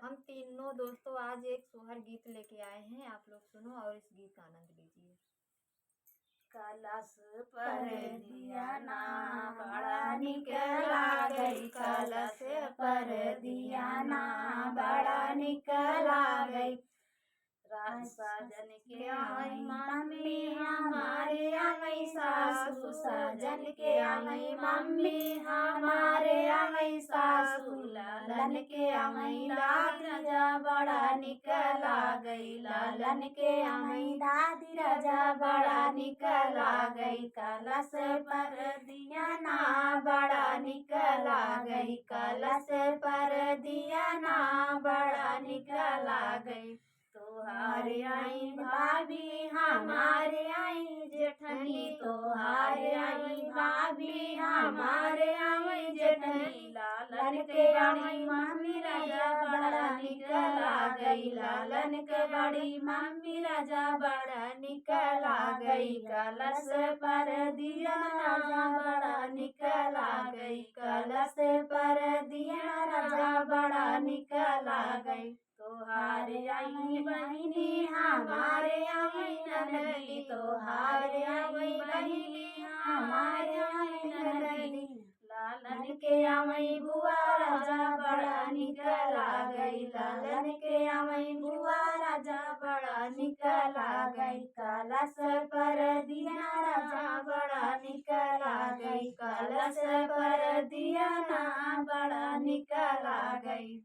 हम तीनों दोस्तों आज एक सोहर गीत लेके आए हैं, आप लोग सुनो और इस गीत का आनंद लीजिए। कलश पर दिया ना बड़ा निक लागई, कलश पर दिया ना बड़ा निक लागई। सजन के आई मम्मी हमारे आई सासू, सजन के आई मम्मी हमारे आई सासू, लालन के आई दादी राजा बड़ा निक लागई, लालन के आई दादी राजा बड़ा निक लागई। कलश पर दिया ना बड़ा निक लागई, कलश पर दिया ना बड़ा निक लागई। तोहारे आई भाभी हमारे आई जेठनी, तोहारे आई भाभी हमारे आई जेठनी, लालन के बड़ी मम्मी राजा बड़ा निक लागई, लालन के बड़ी मम्मी राजा बड़ा निक लागई। कलश पर दिया राजा बड़ा निक लागई, कलश पर दिया राजा बड़ा निक लागई। तोहारे आई बहिनी हमारे आई ननदी, तोहारे आई बहिनी हमारे आई ननदी, लालन के आई बुआ राजा बड़ा निक लागई, लालन के आई बुआ राजा बड़ा निक लागई। कलश पर दिया राजा बड़ा निक लागई, कलश पर दिया ना बड़ा निक लागई।